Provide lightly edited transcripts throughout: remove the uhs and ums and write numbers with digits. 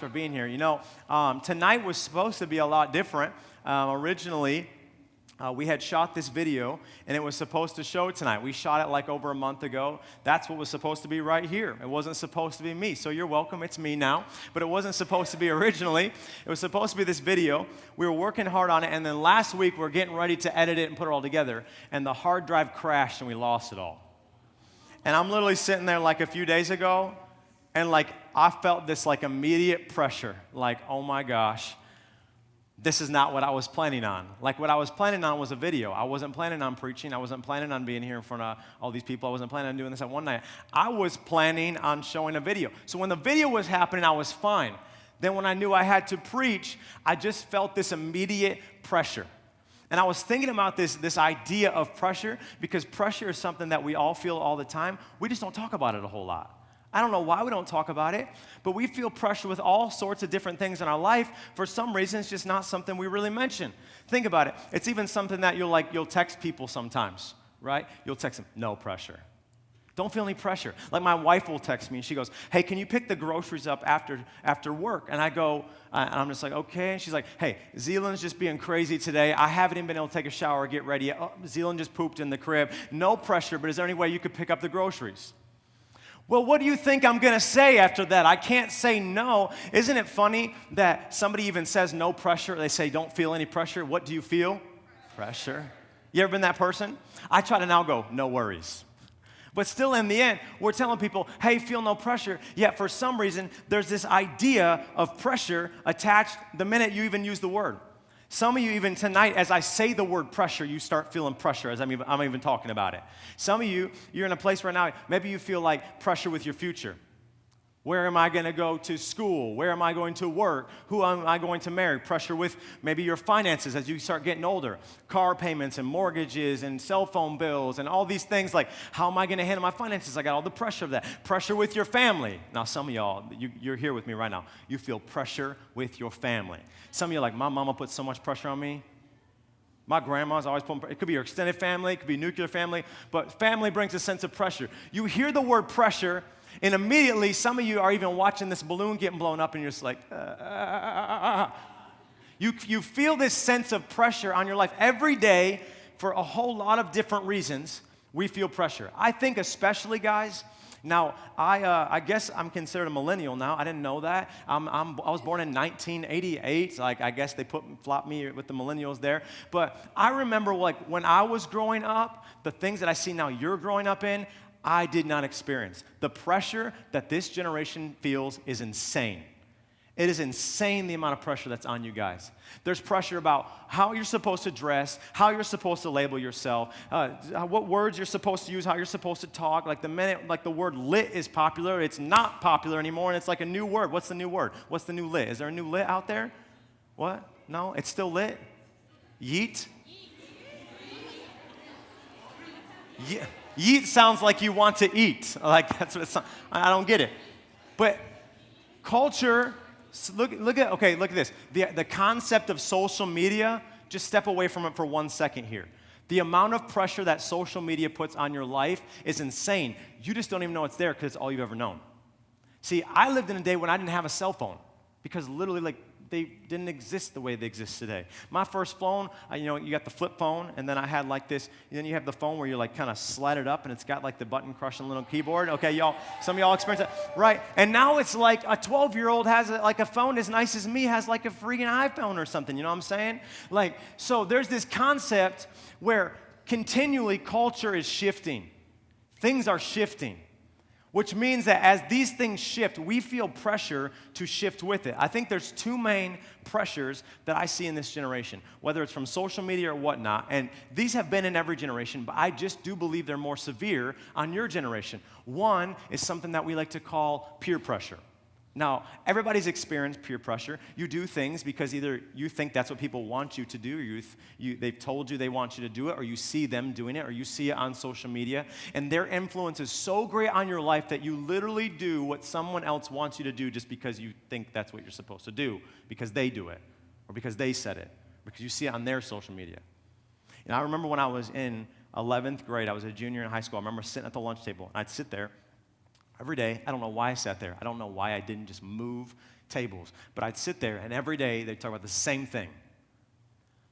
for being here. Tonight was supposed to be a lot different. Originally, we had shot this video, and it was supposed to show tonight. We shot it like over a month ago. That's what was supposed to be right here. It wasn't supposed to be me, so you're welcome. It's me now. But it wasn't supposed to be originally. It was supposed to be this video. We were working hard on it, and then last week, we were getting ready to edit it and put it all together, and the hard drive crashed, and we lost it all. And I'm literally sitting there like a few days ago, and like I felt this like immediate pressure, like, oh my gosh, this is not what I was planning on. Like what I was planning on was a video. I wasn't planning on preaching. I wasn't planning on being here in front of all these people. I wasn't planning on doing this at one night. I was planning on showing a video. So when the video was happening, I was fine. Then when I knew I had to preach, I just felt this immediate pressure. And I was thinking about this idea of pressure, because pressure is something that we all feel all the time. We just don't talk about it a whole lot. I don't know why we don't talk about it, but we feel pressure with all sorts of different things in our life. For some reason, it's just not something we really mention. Think about it. It's even something that you'll text people sometimes, right? You'll text them, no pressure. Don't feel any pressure. Like my wife will text me, and she goes, hey, can you pick the groceries up after work? And I go, and I'm just like, okay. And she's like, hey, Zealand's just being crazy today. I haven't even been able to take a shower or get ready. Oh, Zealand just pooped in the crib. No pressure, but is there any way you could pick up the groceries? Well, what do you think I'm going to say after that? I can't say no. Isn't it funny that somebody even says no pressure? They say don't feel any pressure. What do you feel? Pressure. You ever been that person? I try to now go, no worries. But still in the end, we're telling people, hey, feel no pressure. Yet for some reason, there's this idea of pressure attached the minute you even use the word. Some of you even tonight, as I say the word pressure, you start feeling pressure as I'm even talking about it. Some of you, you're in a place right now, maybe you feel like pressure with your future. Where am I going to go to school? Where am I going to work? Who am I going to marry? Pressure with maybe your finances as you start getting older. Car payments and mortgages and cell phone bills and all these things like, how am I going to handle my finances? I got all the pressure of that. Pressure with your family. Now, some of y'all, you're here with me right now. You feel pressure with your family. Some of you are like, my mama put so much pressure on me. My grandma's always putting pressure. It could be your extended family. It could be nuclear family. But family brings a sense of pressure. You hear the word pressure, and immediately, some of you are even watching this balloon getting blown up, and you're just like, You feel this sense of pressure on your life every day for a whole lot of different reasons. We feel pressure. I think especially, guys, now, I guess I'm considered a millennial now. I didn't know that. I was born in 1988. Like, I guess they flopped me with the millennials there. But I remember, like, when I was growing up, the things that I see now you're growing up in, I did not experience. The pressure that this generation feels is insane. It is insane the amount of pressure that's on you guys. There's pressure about how you're supposed to dress, how you're supposed to label yourself, what words you're supposed to use, how you're supposed to talk. Like the minute like the word lit is popular, it's not popular anymore, and it's like a new word. What's the new word? What's the new lit? Is there a new lit out there? What? No? It's still lit? Yeet? Yeah. Yeet sounds like you want to eat. Like that's what it sounds. I don't get it. But culture. Look at this. The concept of social media, just step away from it for 1 second here. The amount of pressure that social media puts on your life is insane. You just don't even know it's there because it's all you've ever known. See, I lived in a day when I didn't have a cell phone because literally, like, they didn't exist the way they exist today. My first phone, you got the flip phone, and then I had like this, and then you have the phone where you like kind of slide it up, and it's got like the button-crushing little keyboard. Okay, y'all, some of y'all experience that, right? And now it's like a 12-year-old has like a phone as nice as me has like a freaking iPhone or something, you know what I'm saying? Like, so there's this concept where continually culture is shifting. Things are shifting. Which means that as these things shift, we feel pressure to shift with it. I think there's two main pressures that I see in this generation, whether it's from social media or whatnot, and these have been in every generation, but I just do believe they're more severe on your generation. One is something that we like to call peer pressure. Now, everybody's experienced peer pressure. You do things because either you think that's what people want you to do, or they've told you they want you to do it, or you see them doing it, or you see it on social media, and their influence is so great on your life that you literally do what someone else wants you to do just because you think that's what you're supposed to do, because they do it, or because they said it, because you see it on their social media. And I remember when I was in 11th grade, I was a junior in high school, I remember sitting at the lunch table, and I'd sit there, Every day, I don't know why I sat there. I don't know why I didn't just move tables. But I'd sit there, and every day they'd talk about the same thing,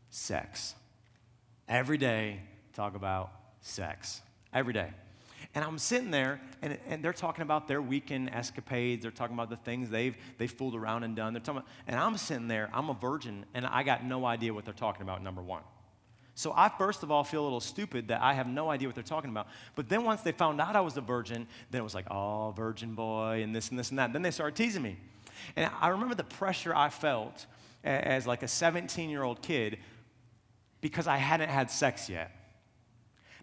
sex. Every day, talk about sex. Every day. And I'm sitting there, and they're talking about their weekend escapades. They're talking about the things they've fooled around and done. They're talking about, and I'm sitting there, I'm a virgin, and I got no idea what they're talking about, number one. So I, first of all, feel a little stupid that I have no idea what they're talking about. But then once they found out I was a virgin, then it was like, oh, virgin boy, and this and this and that. Then they started teasing me. And I remember the pressure I felt as like a 17-year-old kid because I hadn't had sex yet.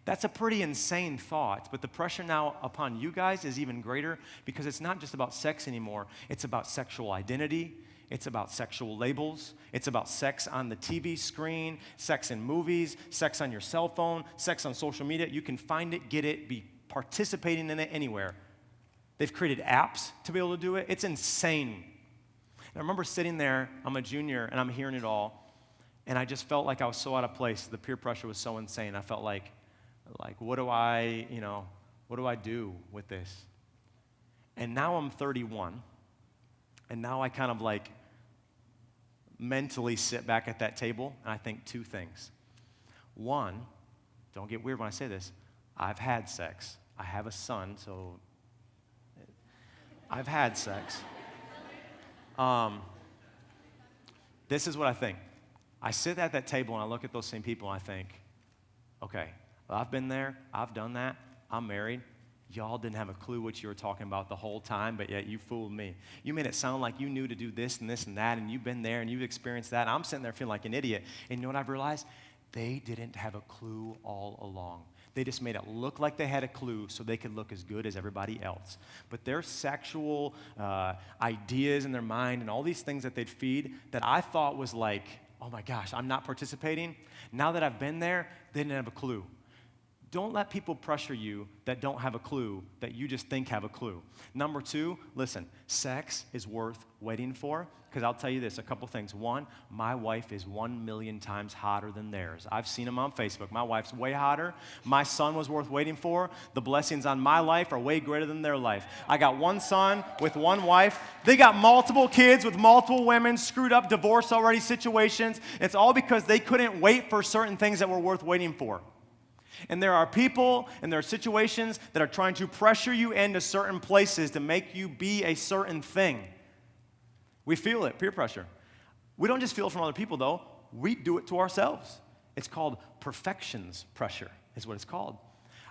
That's a pretty insane thought, but the pressure now upon you guys is even greater because it's not just about sex anymore. It's about sexual identity. It's about sexual labels. It's about sex on the TV screen, sex in movies, sex on your cell phone, sex on social media. You can find it, get it, be participating in it anywhere. They've created apps to be able to do it. It's insane. And I remember sitting there, I'm a junior, and I'm hearing it all, and I just felt like I was so out of place. The peer pressure was so insane. I felt like what do I do with this? And now I'm 31, and now I kind of like mentally sit back at that table, and I think two things. One, don't get weird when I say this, I've had sex. I have a son, so I've had sex. This is what I think. I sit at that table, and I look at those same people, and I think, okay, well, I've been there, I've done that, I'm married. Y'all didn't have a clue what you were talking about the whole time, but yet you fooled me. You made it sound like you knew to do this and this and that, and you've been there and you've experienced that. I'm sitting there feeling like an idiot. And you know what I've realized? They didn't have a clue all along. They just made it look like they had a clue so they could look as good as everybody else. But their sexual ideas in their mind and all these things that they'd feed that I thought was like, oh my gosh, I'm not participating. Now that I've been there, they didn't have a clue. Don't let people pressure you that don't have a clue, that you just think have a clue. Number two, listen, sex is worth waiting for, because I'll tell you this, a couple things. One, my wife is 1,000,000 times hotter than theirs. I've seen them on Facebook. My wife's way hotter. My son was worth waiting for. The blessings on my life are way greater than their life. I got one son with one wife. They got multiple kids with multiple women, screwed up divorce already situations. It's all because they couldn't wait for certain things that were worth waiting for. And there are people and there are situations that are trying to pressure you into certain places to make you be a certain thing. We feel it, peer pressure. We don't just feel it from other people, though. We do it to ourselves. It's called perfections pressure, is what it's called.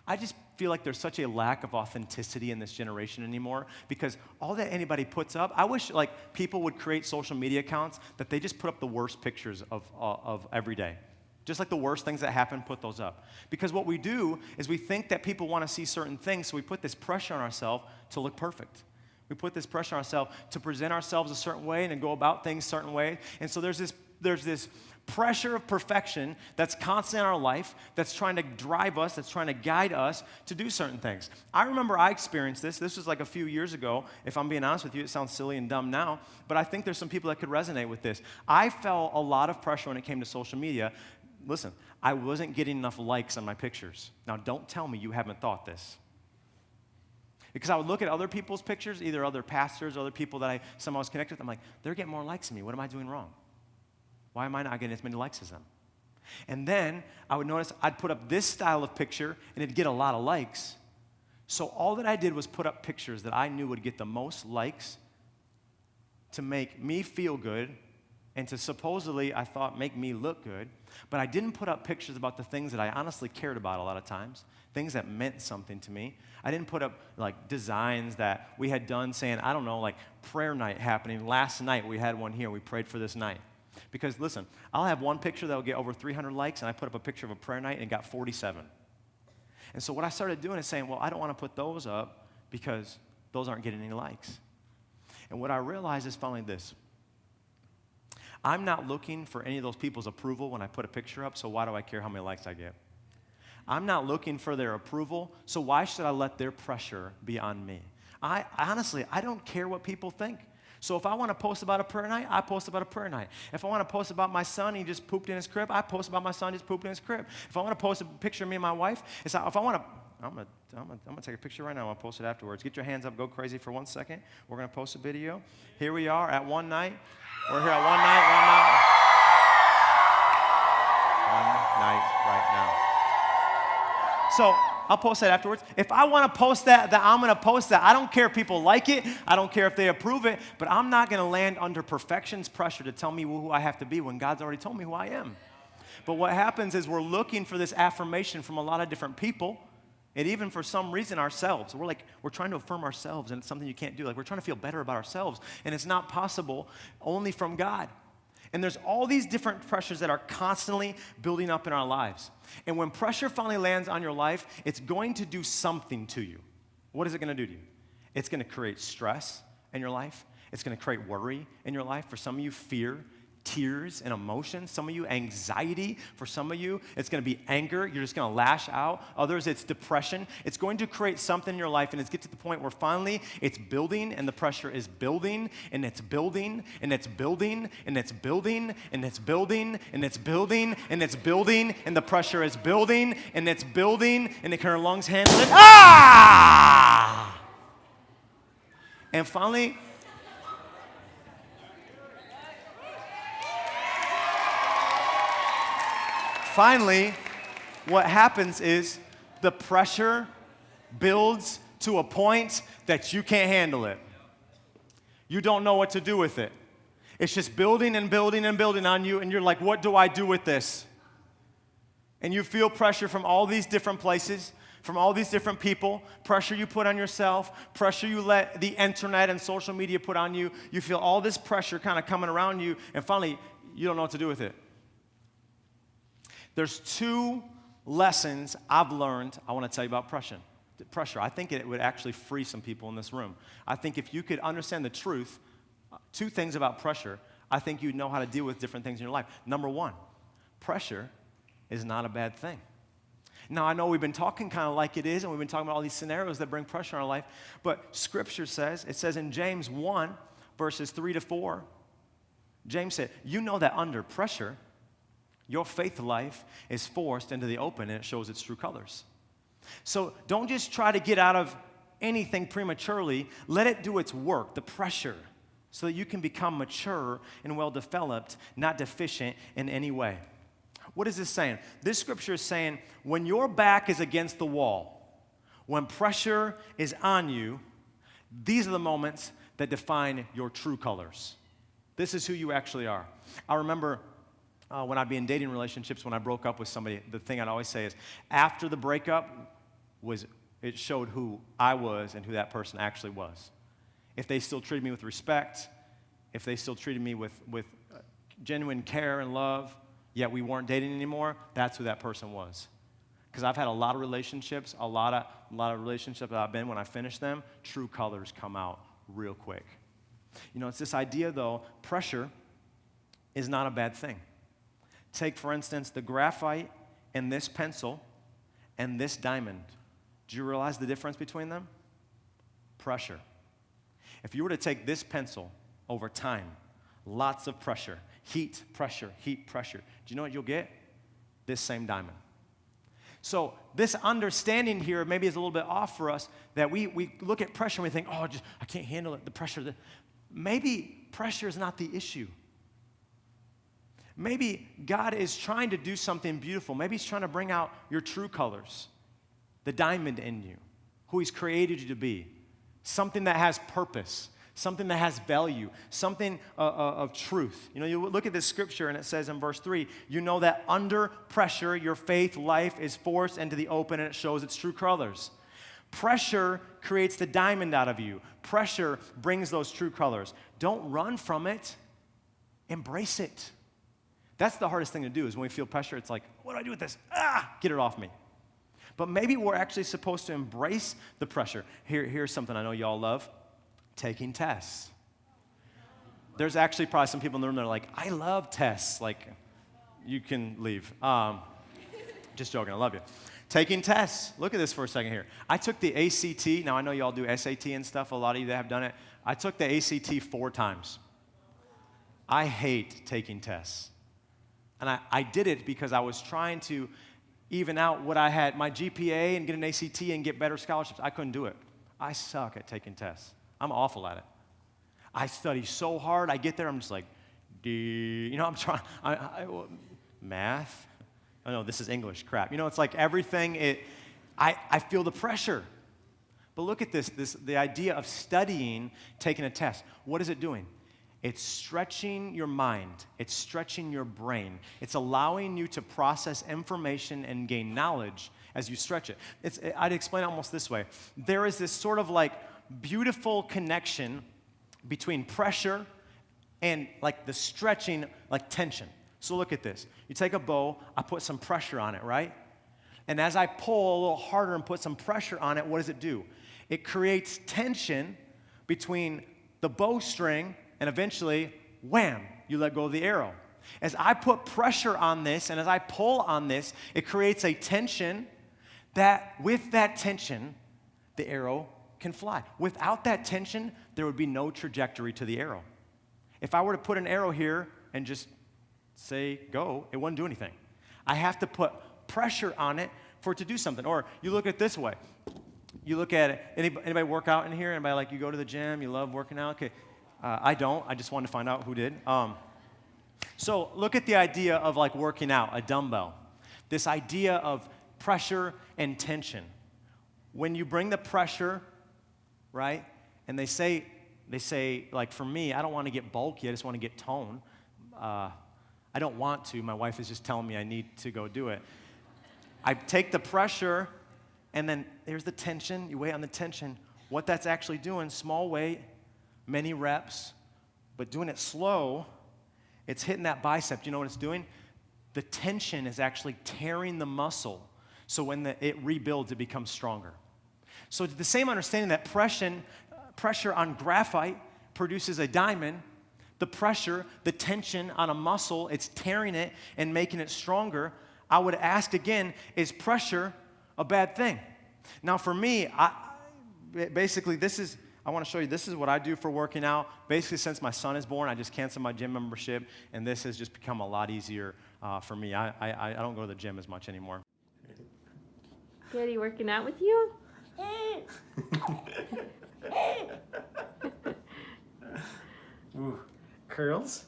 I just feel like there's such a lack of authenticity in this generation anymore because all that anybody puts up, I wish like people would create social media accounts that they just put up the worst pictures of every day. Just like the worst things that happen, put those up. Because what we do is we think that people want to see certain things, so we put this pressure on ourselves to look perfect. We put this pressure on ourselves to present ourselves a certain way and to go about things a certain way. And so there's this pressure of perfection that's constant in our life, that's trying to drive us, that's trying to guide us to do certain things. I remember I experienced this. This was like a few years ago. If I'm being honest with you, it sounds silly and dumb now, but I think there's some people that could resonate with this. I felt a lot of pressure when it came to social media. Listen, I wasn't getting enough likes on my pictures. Now, don't tell me you haven't thought this. Because I would look at other people's pictures, either other pastors, other people that I somehow was connected with. I'm like, they're getting more likes than me. What am I doing wrong? Why am I not getting as many likes as them? And then I would notice I'd put up this style of picture, and it'd get a lot of likes. So all that I did was put up pictures that I knew would get the most likes to make me feel good and to supposedly, I thought, make me look good. But I didn't put up pictures about the things that I honestly cared about a lot of times, things that meant something to me. I didn't put up, like, designs that we had done saying, I don't know, like prayer night happening. Last night we had one here. We prayed for this night. Because, listen, I'll have one picture that will get over 300 likes, and I put up a picture of a prayer night and it got 47. And so what I started doing is saying, well, I don't want to put those up because those aren't getting any likes. And what I realized is finally this. I'm not looking for any of those people's approval when I put a picture up, so why do I care how many likes I get? I'm not looking for their approval, so why should I let their pressure be on me? Honestly, I don't care what people think. So if I want to post about a prayer night, I post about a prayer night. If I want to post about my son, he just pooped in his crib, I post about my son just pooped in his crib. If I want to post a picture of me and my wife, if I want to I'm gonna take a picture right now. I'm gonna post it afterwards. Get your hands up. Go crazy for 1 second. We're gonna post a video. Here we are at one night. We're here at one night right now. So I'll post that afterwards. If I want to post that, then I'm going to post that. I don't care if people like it. I don't care if they approve it. But I'm not going to land under perfection's pressure to tell me who I have to be when God's already told me who I am. But what happens is we're looking for this affirmation from a lot of different people, and even for some reason ourselves. We're trying to affirm ourselves, and it's something you can't do. Like, we're trying to feel better about ourselves, and it's not possible only from God. And there's all these different pressures that are constantly building up in our lives. And when pressure finally lands on your life, it's going to do something to you. What is it going to do to you? It's going to create stress in your life. It's going to create worry in your life. For some of you, fear, tears, and emotions. Some of you, anxiety. For some of you, it's going to be anger. You're just going to lash out. Others, it's depression. It's going to create something in your life, and it's get to the point where finally it's building, and the pressure is building, and it's building, and it's building, and it's building, and it's building, and it's building, and it's building, and the pressure is building, and it's building, and can your lungs handle it? Ah! And finally, what happens is the pressure builds to a point that you can't handle it. You don't know what to do with it. It's just building and building and building on you, and you're like, what do I do with this? And you feel pressure from all these different places, from all these different people, pressure you put on yourself, pressure you let the internet and social media put on you. You feel all this pressure kind of coming around you, and finally, you don't know what to do with it. There's two lessons I've learned I want to tell you about pressure. I think it would actually free some people in this room. I think if you could understand the truth, two things about pressure, I think you'd know how to deal with different things in your life. Number one, pressure is not a bad thing. Now, I know we've been talking kind of like it is, and we've been talking about all these scenarios that bring pressure in our life, but Scripture says, it says in James 1, verses 3 to 4, James said, you know that under pressure, your faith life is forced into the open, and it shows its true colors. So don't just try to get out of anything prematurely. Let it do its work, the pressure, so that you can become mature and well-developed, not deficient in any way. What is this saying? This scripture is saying when your back is against the wall, when pressure is on you, these are the moments that define your true colors. This is who you actually are. I remember when I'd be in dating relationships, when I broke up with somebody, the thing I'd always say is, after the breakup, it showed who I was and who that person actually was. If they still treated me with respect, if they still treated me with genuine care and love, yet we weren't dating anymore, that's who that person was. Because I've had a lot of relationships, a lot of relationships that I've been, when I finish them, true colors come out real quick. You know, it's this idea, though, pressure is not a bad thing. Take, for instance, the graphite and this pencil and this diamond. Do you realize the difference between them? Pressure. If you were to take this pencil over time, lots of pressure, heat, pressure, do you know what you'll get? This same diamond. So this understanding here maybe is a little bit off for us, that we look at pressure and we think, oh, I can't handle it, the pressure. Maybe pressure is not the issue. Maybe God is trying to do something beautiful. Maybe He's trying to bring out your true colors, the diamond in you, who He's created you to be, something that has purpose, something that has value, something of truth. You know, you look at this scripture and it says in verse 3, you know that under pressure, your faith life is forced into the open and it shows its true colors. Pressure creates the diamond out of you. Pressure brings those true colors. Don't run from it. Embrace it. That's the hardest thing to do, is when we feel pressure, it's like, what do I do with this? Get it off me. But maybe we're actually supposed to embrace the pressure. Here's something I know y'all love, taking tests. There's actually probably some people in the room that are like, I love tests. Like, you can leave. Just joking, I love you. Taking tests. Look at this for a second here. I took the ACT. Now, I know y'all do SAT and stuff. A lot of you that have done it. I took the ACT 4 times. I hate taking tests. And I did it because I was trying to even out what I had, my GPA and get an ACT and get better scholarships. I couldn't do it. I suck at taking tests. I'm awful at it. I study so hard. I get there, I'm just like, I'm trying, math? Oh, no, this is English, crap. It's like everything, I feel the pressure. But look at this, the idea of studying, taking a test. What is it doing? It's stretching your mind. It's stretching your brain. It's allowing you to process information and gain knowledge as you stretch it. I'd explain it almost this way. There is this sort of like beautiful connection between pressure and like the stretching, like tension. So look at this. You take a bow, I put some pressure on it, right? And as I pull a little harder and put some pressure on it, what does it do? It creates tension between the bowstring and eventually, wham, you let go of the arrow. As I put pressure on this and as I pull on this, it creates a tension that with that tension, the arrow can fly. Without that tension, there would be no trajectory to the arrow. If I were to put an arrow here and just say go, it wouldn't do anything. I have to put pressure on it for it to do something. Or you look at it this way. You look at it, anybody work out in here? Anybody like you go to the gym, you love working out? Okay. I don't. I just wanted to find out who did. So look at the idea of like working out, a dumbbell. This idea of pressure and tension. When you bring the pressure, right, and they say, like for me, I don't want to get bulky. I just want to get tone. I don't want to. My wife is just telling me I need to go do it. I take the pressure, and then there's the tension. You wait on the tension. What that's actually doing, small weight, many reps, but doing it slow, it's hitting that bicep. Do you know what it's doing? The tension is actually tearing the muscle. So when it rebuilds, it becomes stronger. So the same understanding that pressure on graphite produces a diamond, the pressure, the tension on a muscle, it's tearing it and making it stronger. I would ask again, is pressure a bad thing? Now for me, basically I want to show you, this is what I do for working out. Basically, since my son is born, I just canceled my gym membership, and this has just become a lot easier for me. I don't go to the gym as much anymore. Daddy working out with you? Ooh, curls?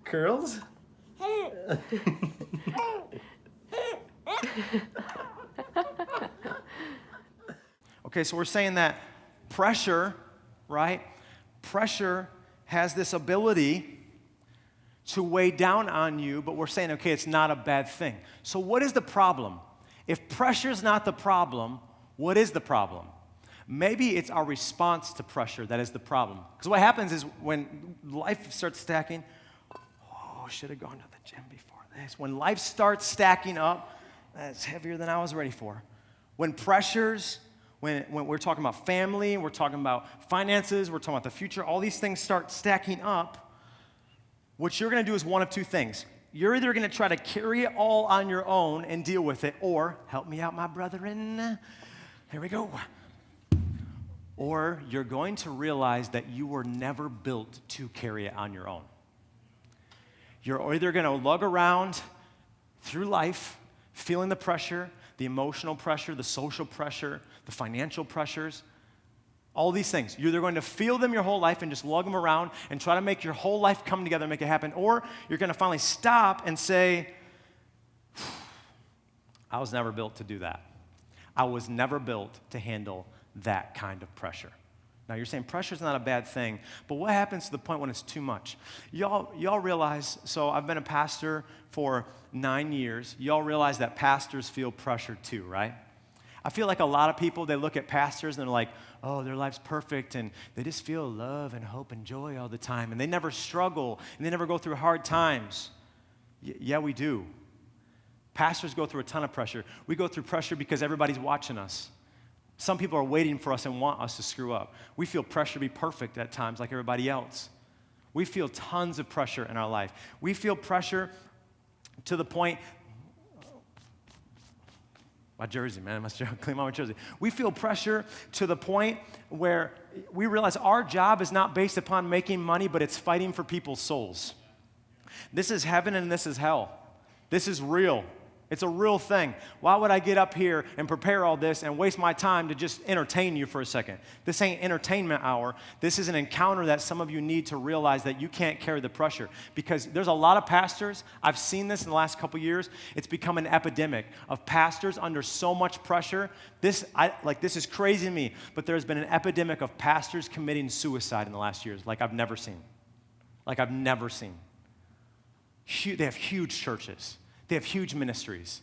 Curls? Okay, so we're saying that pressure, right? Pressure has this ability to weigh down on you, but we're saying, okay, it's not a bad thing. So what is the problem? If pressure's not the problem, what is the problem? Maybe it's our response to pressure that is the problem. Because what happens is when life starts stacking, I should have gone to the gym before this. When life starts stacking up, that's heavier than I was ready for. When pressures, when we're talking about family, we're talking about finances, we're talking about the future, all these things start stacking up, what you're going to do is one of two things. You're either going to try to carry it all on your own and deal with it, or, help me out, my brethren, here we go. Or you're going to realize that you were never built to carry it on your own. You're either going to lug around through life, feeling the pressure, the emotional pressure, the social pressure, the financial pressures, all these things. You're either going to feel them your whole life and just lug them around and try to make your whole life come together and make it happen, or you're going to finally stop and say, I was never built to do that. I was never built to handle that kind of pressure. Now, you're saying pressure's not a bad thing, but what happens to the point when it's too much? Y'all realize, so I've been a pastor for 9 years. Y'all realize that pastors feel pressure too, right? I feel like a lot of people, they look at pastors and they're like, oh, their life's perfect, and they just feel love and hope and joy all the time, and they never struggle, and they never go through hard times. Yeah, we do. Pastors go through a ton of pressure. We go through pressure because everybody's watching us. Some people are waiting for us and want us to screw up. We feel pressure to be perfect at times like everybody else. We feel tons of pressure in our life. We feel pressure to the point, my jersey, man, I must clean my jersey. We feel pressure to the point where we realize our job is not based upon making money, but it's fighting for people's souls. This is heaven and this is hell. This is real. It's a real thing. Why would I get up here and prepare all this and waste my time to just entertain you for a second? This ain't entertainment hour. This is an encounter that some of you need to realize that you can't carry the pressure. Because there's a lot of pastors, I've seen this in the last couple years, it's become an epidemic of pastors under so much pressure. This is crazy to me, but there's been an epidemic of pastors committing suicide in the last years like I've never seen. Like I've never seen. They have huge churches. They have huge ministries.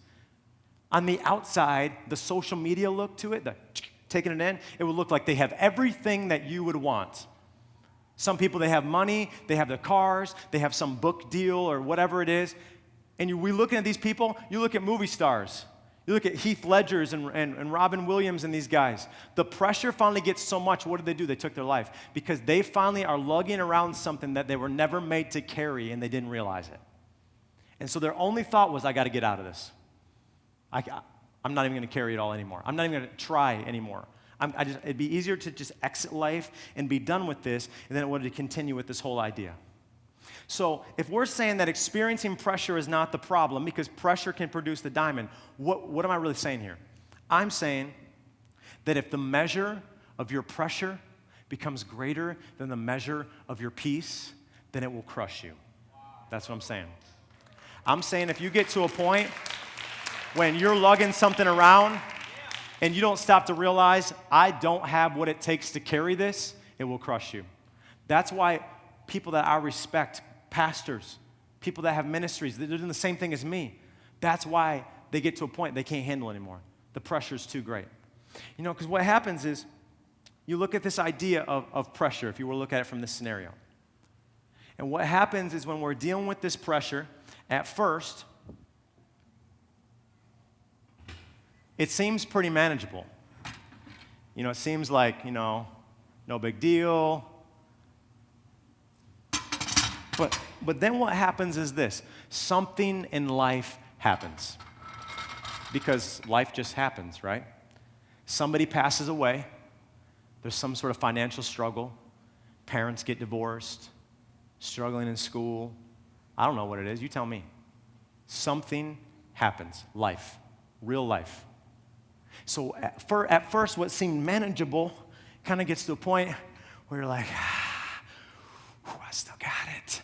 On the outside, the social media look to it, the taking it in, it would look like they have everything that you would want. Some people, they have money, they have the cars, they have some book deal or whatever it is. And we looking at these people, you look at movie stars. You look at Heath Ledgers and Robin Williams and these guys. The pressure finally gets so much, what did? They took their life. Because they finally are lugging around something that they were never made to carry and they didn't realize it. And so their only thought was, I got to get out of this. I'm not even going to carry it all anymore. I'm not even going to try anymore. It'd be easier to just exit life and be done with this, and then it would continue with this whole idea. So if we're saying that experiencing pressure is not the problem, because pressure can produce the diamond, what am I really saying here? I'm saying that if the measure of your pressure becomes greater than the measure of your peace, then it will crush you. That's what I'm saying. I'm saying if you get to a point when you're lugging something around and you don't stop to realize, I don't have what it takes to carry this, it will crush you. That's why people that I respect, pastors, people that have ministries, they're doing the same thing as me. That's why they get to a point they can't handle anymore. The pressure's too great. You know, because what happens is, you look at this idea of pressure, if you were to look at it from this scenario. And what happens is when we're dealing with this pressure, at first, it seems pretty manageable. You know, it seems like, no big deal. But then what happens is this. Something in life happens. Because life just happens, right? Somebody passes away. There's some sort of financial struggle. Parents get divorced. Struggling in school. I don't know what it is. You tell me. Something happens. Life. Real life. So at first, what seemed manageable kind of gets to a point where you're like, I still got it.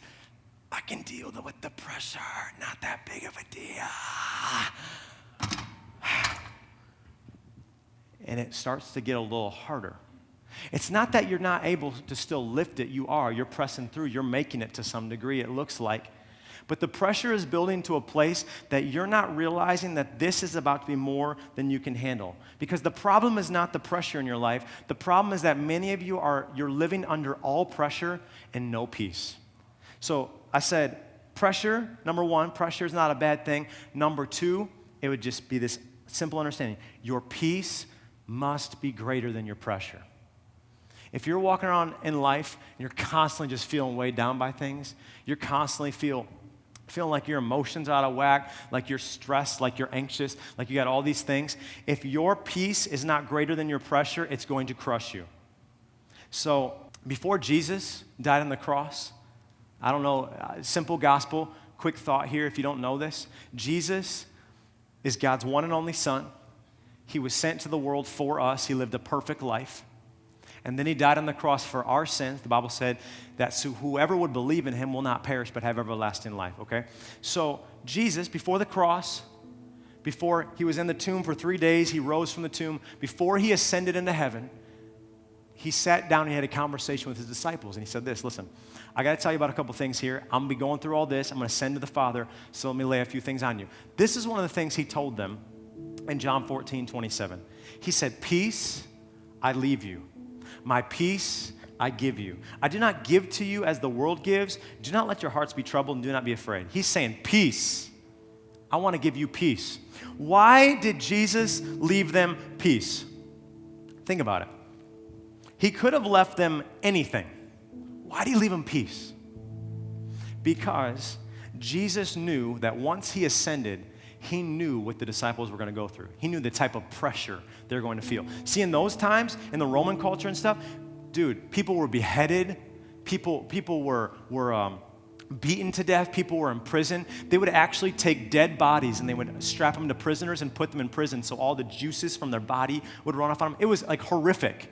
I can deal with the pressure. Not that big of a deal. And it starts to get a little harder. It's not that you're not able to still lift it. You are. You're pressing through. You're making it to some degree, it looks like. But the pressure is building to a place that you're not realizing that this is about to be more than you can handle. Because the problem is not the pressure in your life. The problem is that many of you you're living under all pressure and no peace. So I said, pressure, number one, pressure is not a bad thing. Number two, it would just be this simple understanding. Your peace must be greater than your pressure. If you're walking around in life and you're constantly just feeling weighed down by things, you're constantly feeling like your emotions are out of whack, like you're stressed, like you're anxious, like you got all these things, if your peace is not greater than your pressure, it's going to crush you. So before Jesus died on the cross, I don't know, simple gospel, quick thought here if you don't know this. Jesus is God's one and only Son. He was sent to the world for us. He lived a perfect life. And then he died on the cross for our sins. The Bible said that whoever would believe in him will not perish but have everlasting life, okay? So Jesus, before the cross, before he was in the tomb for 3 days, he rose from the tomb. Before he ascended into heaven, he sat down and he had a conversation with his disciples. And he said this, listen, I got to tell you about a couple things here. I'm going to be going through all this. I'm going to ascend to the Father, so let me lay a few things on you. This is one of the things he told them in John 14:27. He said, peace I leave you. My peace I give you. I do not give to you as the world gives. Do not let your hearts be troubled and do not be afraid. He's saying, peace. I want to give you peace. Why did Jesus leave them peace? Think about it. He could have left them anything. Why did he leave them peace? Because Jesus knew that once he ascended, he knew what the disciples were going to go through. He knew the type of pressure they're going to feel. See, in those times, in the Roman culture and stuff, dude, people were beheaded. People were beaten to death. People were in prison. They would actually take dead bodies and they would strap them to prisoners and put them in prison so all the juices from their body would run off on them. It was like horrific.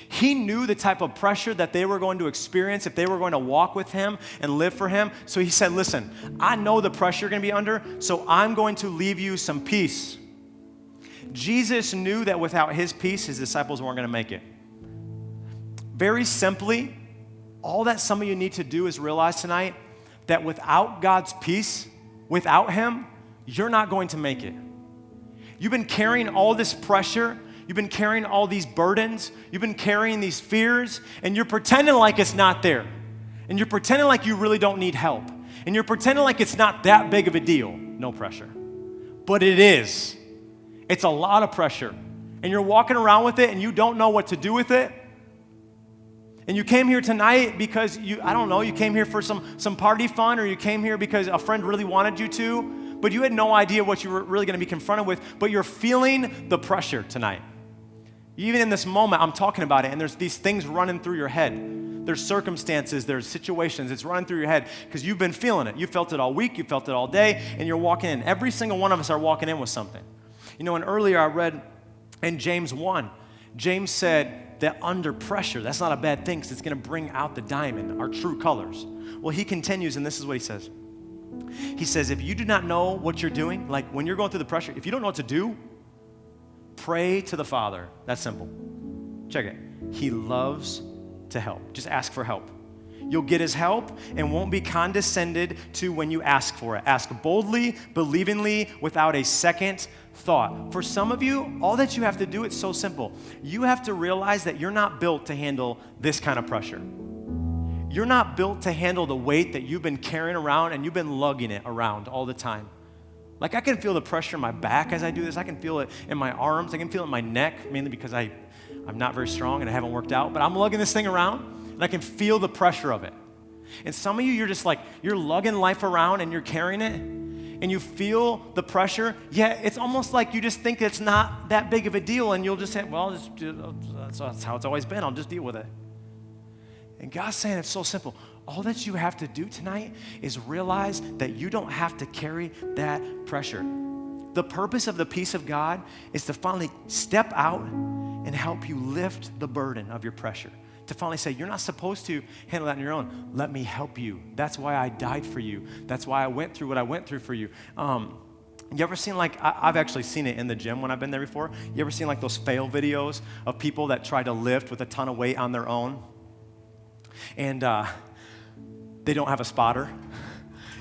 He knew the type of pressure that they were going to experience if they were going to walk with him and live for him. So he said, listen, I know the pressure you're going to be under, so I'm going to leave you some peace. Jesus knew that without his peace, his disciples weren't going to make it. Very simply, all that some of you need to do is realize tonight that without God's peace, without him, you're not going to make it. You've been carrying all this pressure. You've been carrying all these burdens. You've been carrying these fears, and you're pretending like it's not there. And you're pretending like you really don't need help. And you're pretending like it's not that big of a deal. No pressure. But it is. It's a lot of pressure. And you're walking around with it, and you don't know what to do with it. And you came here tonight because you came here for some party fun, or you came here because a friend really wanted you to, but you had no idea what you were really going to be confronted with, but you're feeling the pressure tonight. Even in this moment, I'm talking about it, and there's these things running through your head. There's circumstances, there's situations, it's running through your head because you've been feeling it. You felt it all week, you felt it all day, and you're walking in. Every single one of us are walking in with something. You know, and earlier I read in James 1, James said that under pressure, that's not a bad thing because it's going to bring out the diamond, our true colors. Well, he continues, and this is what he says. He says, if you do not know what you're doing, like when you're going through the pressure, if you don't know what to do, pray to the Father. That's simple. Check it. He loves to help. Just ask for help. You'll get his help and won't be condescended to when you ask for it. Ask boldly, believingly, without a second thought. For some of you, all that you have to do, it's so simple. You have to realize that you're not built to handle this kind of pressure. You're not built to handle the weight that you've been carrying around and you've been lugging it around all the time. Like I can feel the pressure in my back as I do this. I can feel it in my arms. I can feel it in my neck, mainly because I'm not very strong and I haven't worked out. But I'm lugging this thing around and I can feel the pressure of it. And some of you, you're just like, you're lugging life around and you're carrying it and you feel the pressure. Yeah, it's almost like you just think it's not that big of a deal and you'll just say, well, that's how it's always been. I'll just deal with it. And God's saying it's so simple. All that you have to do tonight is realize that you don't have to carry that pressure. The purpose of the peace of God is to finally step out and help you lift the burden of your pressure. To finally say, you're not supposed to handle that on your own. Let me help you. That's why I died for you. That's why I went through what I went through for you. You ever seen I've actually seen it in the gym when I've been there before. You ever seen like those fail videos of people that try to lift with a ton of weight on their own? And they don't have a spotter.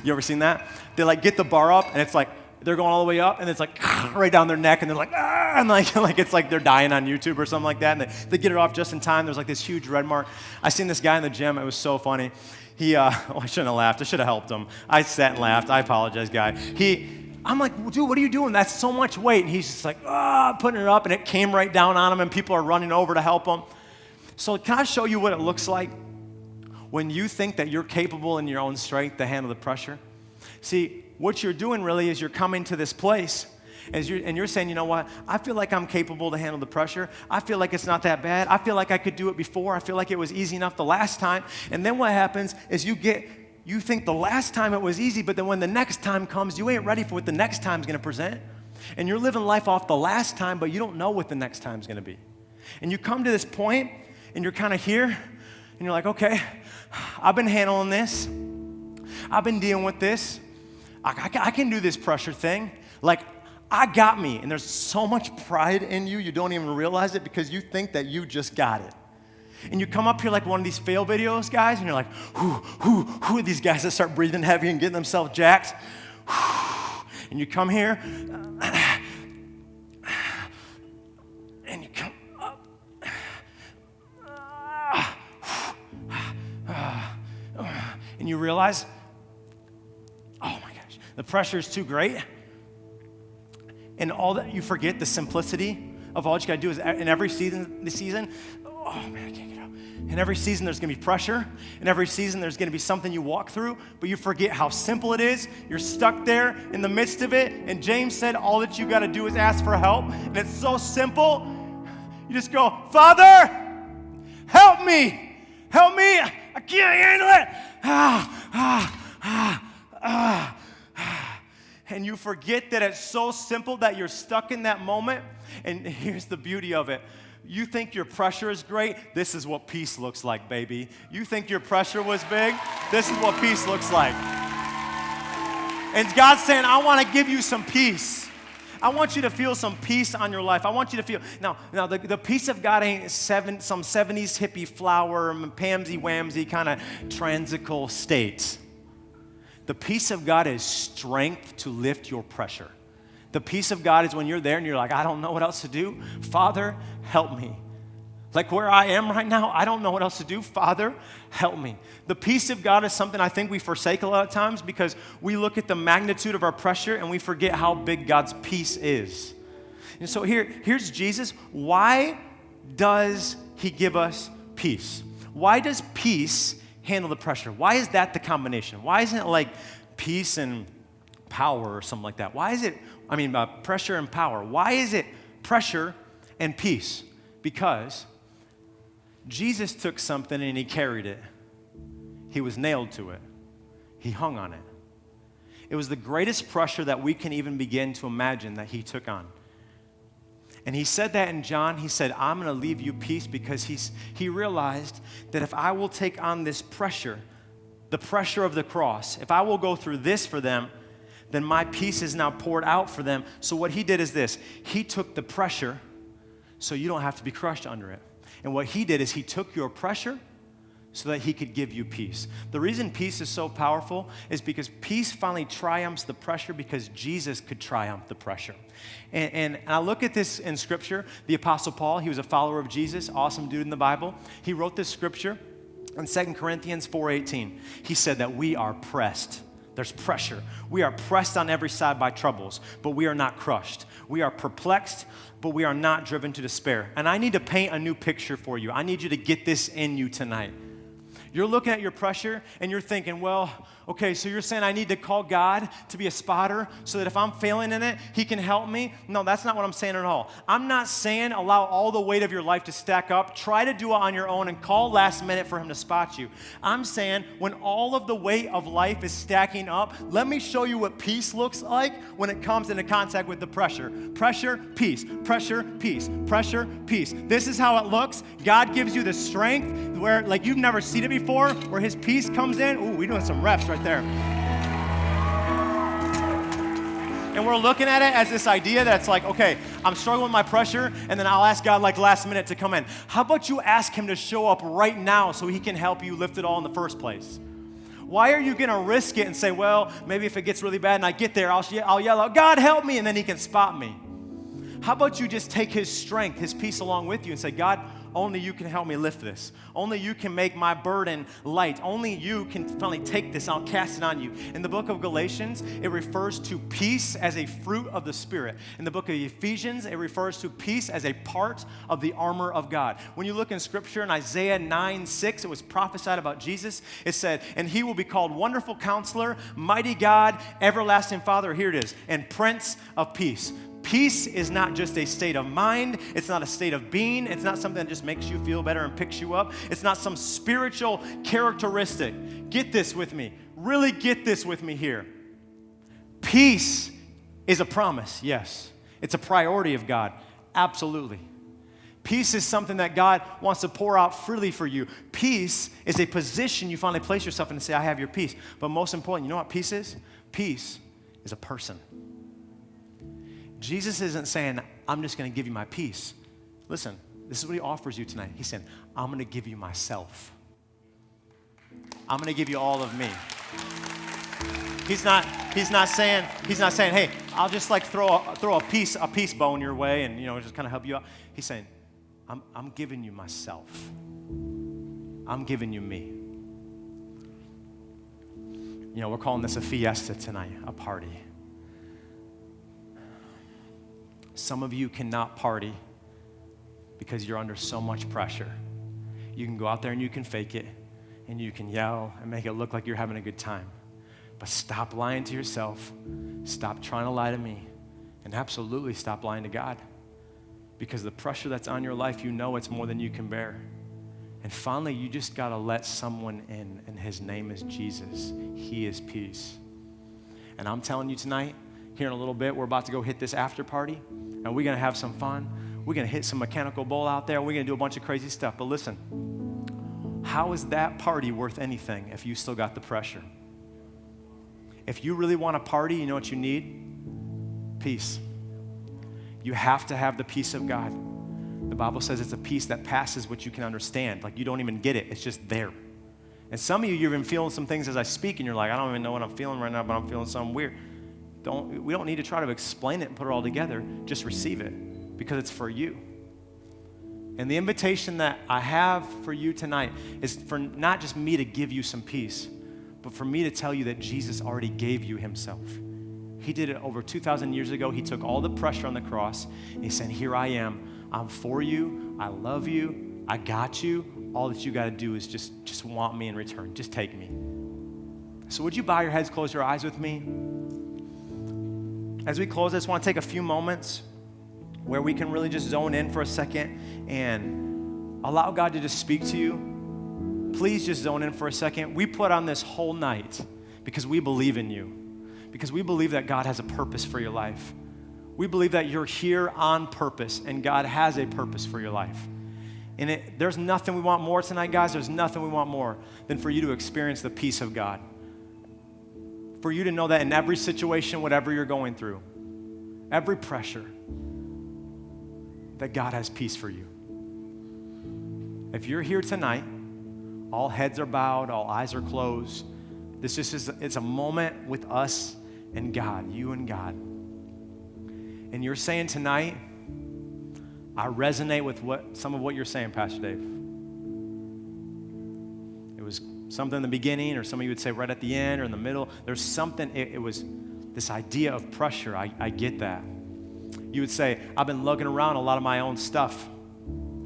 You ever seen that? They like get the bar up and it's like they're going all the way up and it's like right down their neck and they're like, and like it's like they're dying on YouTube or something like that, and they get it off just in time. There's like this huge red mark. I seen this guy in the gym. It was so funny. I shouldn't have laughed. I should have helped him. I sat and laughed. I apologize, guy. I'm like, dude, what are you doing? That's so much weight. And he's just like, putting it up, and it came right down on him, and people are running over to help him. So can I show you what it looks like when you think that you're capable in your own strength to handle the pressure? See, what you're doing really is you're coming to this place and you're saying, you know what, I feel like I'm capable to handle the pressure. I feel like it's not that bad. I feel like I could do it before. I feel like it was easy enough the last time. And then what happens is you think the last time it was easy, but then when the next time comes, you ain't ready for what the next time's gonna present. And you're living life off the last time, but you don't know what the next time's gonna be. And you come to this point and you're kind of here and you're like, okay, I've been handling this. I've been dealing with this. I can do this pressure thing. Like, I got me. And there's so much pride in you, you don't even realize it because you think that you just got it. And you come up here like one of these fail videos, guys, and you're like, who are these guys that start breathing heavy and getting themselves jacked? And you come here, and you come up. And you realize, oh my gosh, the pressure is too great. And all that you forget the simplicity of all you gotta do is in every season, oh man, I can't get out. In every season there's gonna be pressure. In every season there's gonna be something you walk through, but you forget how simple it is. You're stuck there in the midst of it. And James said all that you gotta do is ask for help. And it's so simple. You just go, Father, help me. Help me. I can't handle it. And you forget that it's so simple that you're stuck in that moment. And here's the beauty of it. You think your pressure is great? This is what peace looks like, baby. You think your pressure was big? This is what peace looks like. And God's saying, I want to give you some peace. I want you to feel some peace on your life. I want you to feel, now the peace of God ain't some 70s hippie flower, pamsy-wamsy kind of transical state. The peace of God is strength to lift your pressure. The peace of God is when you're there and you're like, I don't know what else to do. Father, help me. Like where I am right now, I don't know what else to do. Father, help me. The peace of God is something I think we forsake a lot of times because we look at the magnitude of our pressure and we forget how big God's peace is. And so here's Jesus. Why does he give us peace? Why does peace handle the pressure? Why is that the combination? Why isn't it like peace and power or something like that? Why is it, pressure and power? Why is it pressure and peace? Because Jesus took something and he carried it. He was nailed to it. He hung on it. It was the greatest pressure that we can even begin to imagine that he took on. And he said that in John. He said, I'm going to leave you peace because he realized that if I will take on this pressure, the pressure of the cross, if I will go through this for them, then my peace is now poured out for them. So what he did is this. He took the pressure so you don't have to be crushed under it. And what he did is he took your pressure so that he could give you peace. The reason peace is so powerful is because peace finally triumphs the pressure because Jesus could triumph the pressure. And I look at this in Scripture. The Apostle Paul, he was a follower of Jesus, awesome dude in the Bible. He wrote this Scripture in 2 Corinthians 4:18. He said that we are pressed. There's pressure. We are pressed on every side by troubles, but we are not crushed. We are perplexed, but we are not driven to despair. And I need to paint a new picture for you. I need you to get this in you tonight. You're looking at your pressure and you're thinking, well, okay, so you're saying I need to call God to be a spotter so that if I'm failing in it, he can help me? No, that's not what I'm saying at all. I'm not saying allow all the weight of your life to stack up. Try to do it on your own and call last minute for him to spot you. I'm saying when all of the weight of life is stacking up, let me show you what peace looks like when it comes into contact with the pressure. Pressure, peace. Pressure, peace. Pressure, peace. This is how it looks. God gives you the strength where, like you've never seen it before, where his peace comes in. Ooh, we're doing some reps right there. And we're looking at it as this idea that's like, okay, I'm struggling with my pressure, and then I'll ask God like last minute to come in. How about you ask him to show up right now so he can help you lift it all in the first place? Why are you going to risk it and say, well, maybe if it gets really bad and I get there, I'll yell out, God help me, and then he can spot me? How about you just take his strength, his peace along with you and say, God, only you can help me lift this. Only you can make my burden light. Only you can finally take this. I'll cast it on you. In the book of Galatians, it refers to peace as a fruit of the Spirit. In the book of Ephesians, it refers to peace as a part of the armor of God. When you look in Scripture in Isaiah 9:6, it was prophesied about Jesus. It said, and he will be called Wonderful Counselor, Mighty God, Everlasting Father. Here it is, and Prince of Peace. Peace is not just a state of mind. It's not a state of being. It's not something that just makes you feel better and picks you up. It's not some spiritual characteristic. Get this with me. Really get this with me here. Peace is a promise, yes. It's a priority of God, absolutely. Peace is something that God wants to pour out freely for you. Peace is a position you finally place yourself in and say, I have your peace. But most important, you know what peace is? Peace is a person. Jesus isn't saying, I'm just going to give you my peace. Listen, this is what he offers you tonight. He's saying, I'm going to give you myself. I'm going to give you all of me. He's not saying, hey, I'll just like throw a peace bone your way and just kind of help you out. He's saying, I'm giving you myself. I'm giving you me. We're calling this a fiesta tonight, a party. Some of you cannot party because you're under so much pressure. You can go out there and you can fake it, and you can yell and make it look like you're having a good time. But stop lying to yourself. Stop trying to lie to me. And absolutely stop lying to God. Because the pressure that's on your life, it's more than you can bear. And finally, you just got to let someone in, and his name is Jesus. He is peace. And I'm telling you tonight, here in a little bit, we're about to go hit this after party, and we're going to have some fun. We're going to hit some mechanical bull out there. We're going to do a bunch of crazy stuff. But listen, how is that party worth anything if you still got the pressure? If you really want to party, you know what you need? Peace. You have to have the peace of God. The Bible says it's a peace that passes what you can understand. Like you don't even get it. It's just there. And some of you, you're even feeling some things as I speak, and you're like, I don't even know what I'm feeling right now, but I'm feeling something weird. We don't need to try to explain it and put it all together. Just receive it because it's for you. And the invitation that I have for you tonight is for not just me to give you some peace, but for me to tell you that Jesus already gave you himself. He did it over 2,000 years ago. He took all the pressure on the cross, and he said, here I am. I'm for you. I love you. I got you. All that you got to do is just want me in return. Just take me. So would you bow your heads, close your eyes with me? As we close, I just want to take a few moments where we can really just zone in for a second and allow God to just speak to you. Please just zone in for a second. We put on this whole night because we believe in you, because we believe that God has a purpose for your life. We believe that you're here on purpose, and God has a purpose for your life. And there's nothing we want more tonight, guys. There's nothing we want more than for you to experience the peace of God. For you to know that in every situation, whatever you're going through, every pressure, that God has peace for you. If you're here tonight, all heads are bowed, all eyes are closed. It's a moment with us and God, you and God. And you're saying tonight, I resonate with some of what you're saying, Pastor Dave. It was something in the beginning, or some of you would say right at the end or in the middle. There's something, it was this idea of pressure. I get that. You would say, I've been lugging around a lot of my own stuff.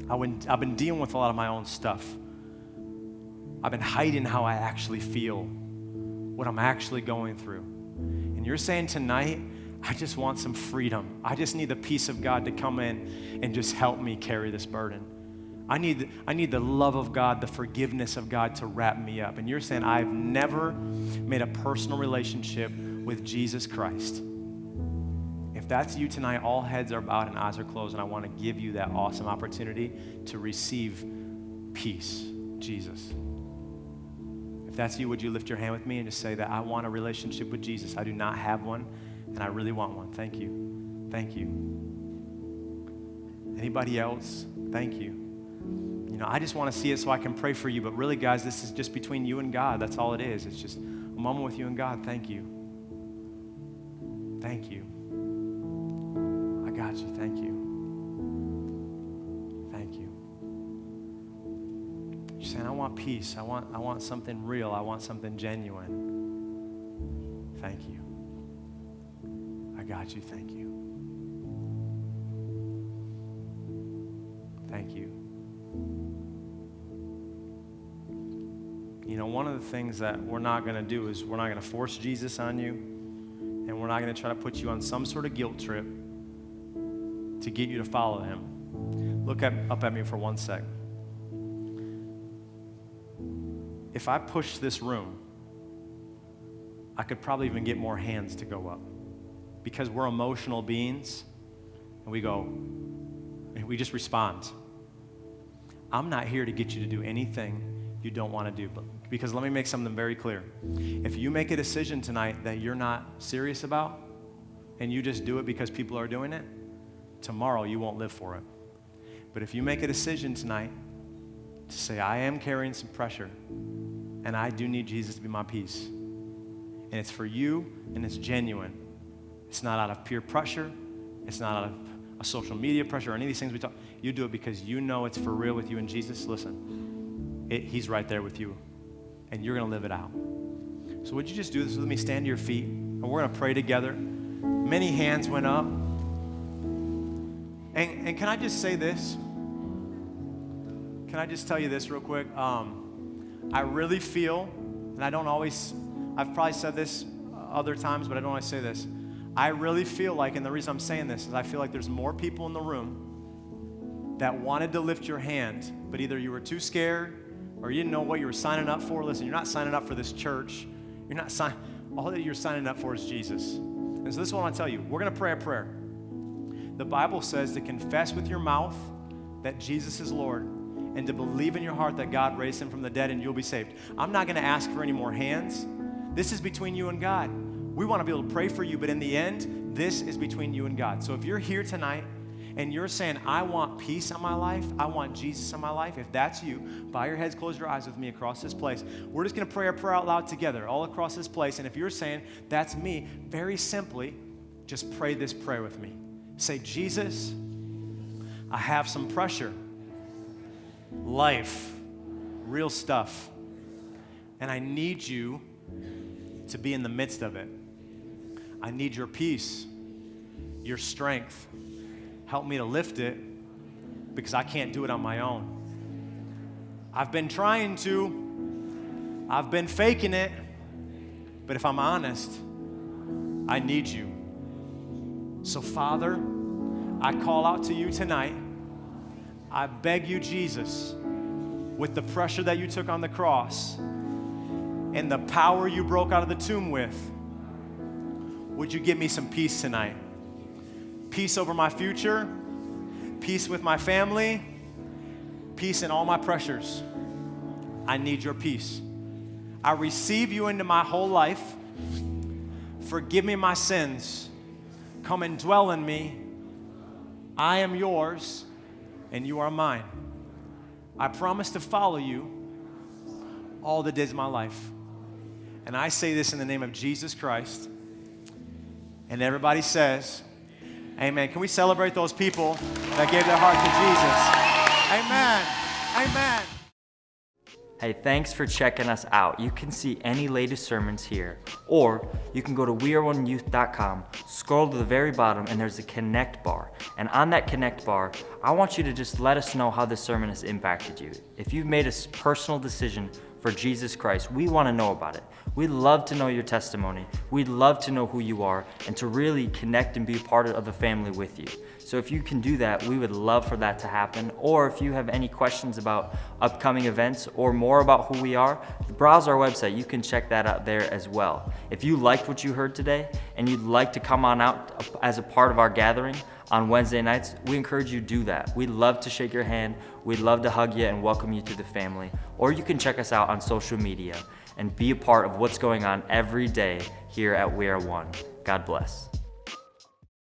I've been dealing with a lot of my own stuff. I've been hiding how I actually feel, what I'm actually going through. And you're saying tonight, I just want some freedom. I just need the peace of God to come in and just help me carry this burden. I need the love of God, the forgiveness of God to wrap me up. And you're saying, I've never made a personal relationship with Jesus Christ. If that's you tonight, all heads are bowed and eyes are closed, and I want to give you that awesome opportunity to receive peace, Jesus. If that's you, would you lift your hand with me and just say that I want a relationship with Jesus? I do not have one, and I really want one. Thank you. Thank you. Anybody else? Thank you. You know, I just want to see it so I can pray for you, but really, guys, this is just between you and God. That's all it is. It's just a moment with you and God. Thank you. Thank you. I got you. Thank you. Thank you. You're saying, I want peace. I want something real. I want something genuine. Thank you. I got you. Thank you. Thank you. You know, one of the things that we're not going to do is we're not going to force Jesus on you, and we're not going to try to put you on some sort of guilt trip to get you to follow him. Look up at me for 1 sec. If I push this room, I could probably even get more hands to go up, because we're emotional beings, and we just respond. I'm not here to get you to do anything you don't want to do, because let me make something very clear. If you make a decision tonight that you're not serious about, and you just do it because people are doing it, tomorrow you won't live for it. But if you make a decision tonight to say, I am carrying some pressure, and I do need Jesus to be my peace, and it's for you, and it's genuine. It's not out of peer pressure. It's not out of a social media pressure or any of these things we talk. You do it because you know it's for real with you and Jesus. Listen, he's right there with you, and you're going to live it out. So would you just do this with me? Stand to your feet, and we're going to pray together. Many hands went up. And can I just say this? Can I just tell you this real quick? I really feel, and I've probably said this other times, but I don't always say this. I really feel like, and the reason I'm saying this is I feel like there's more people in the room that wanted to lift your hand, but either you were too scared or you didn't know what you were signing up for. Listen, you're not signing up for this church. You're not all that you're signing up for is Jesus. And so this is what I want to tell you. We're going to pray a prayer. The Bible says to confess with your mouth that Jesus is Lord and to believe in your heart that God raised him from the dead and you'll be saved. I'm not going to ask for any more hands. This is between you and God. We want to be able to pray for you, but in the end, this is between you and God. So if you're here tonight and you're saying, I want peace in my life, I want Jesus in my life, if that's you, bow your heads, close your eyes with me across this place. We're just going to pray a prayer out loud together all across this place. And if you're saying, that's me, very simply, just pray this prayer with me. Say, Jesus, I have some pressure, life, real stuff, and I need you to be in the midst of it. I need your peace, your strength. Help me to lift it because I can't do it on my own. I've been trying to. I've been faking it. But if I'm honest, I need you. So, Father, I call out to you tonight. I beg you, Jesus, with the pressure that you took on the cross and the power you broke out of the tomb with, would you give me some peace tonight? Peace over my future, peace with my family, peace in all my pressures. I need your peace. I receive you into my whole life. Forgive me my sins. Come and dwell in me. I am yours, and you are mine. I promise to follow you all the days of my life. And I say this in the name of Jesus Christ. And everybody says, amen. Can we celebrate those people that gave their heart to Jesus? Amen. Amen. Hey, thanks for checking us out. You can see any latest sermons here, or you can go to weareoneyouth.com, scroll to the very bottom, and there's a connect bar. And on that connect bar, I want you to just let us know how this sermon has impacted you. If you've made a personal decision for Jesus Christ, we want to know about it. We'd love to know your testimony. We'd love to know who you are and to really connect and be a part of the family with you. So if you can do that, we would love for that to happen. Or if you have any questions about upcoming events or more about who we are, browse our website. You can check that out there as well. If you liked what you heard today and you'd like to come on out as a part of our gathering on Wednesday nights, we encourage you to do that. We'd love to shake your hand. We'd love to hug you and welcome you to the family. Or you can check us out on social media and be a part of what's going on every day here at We Are One. God bless.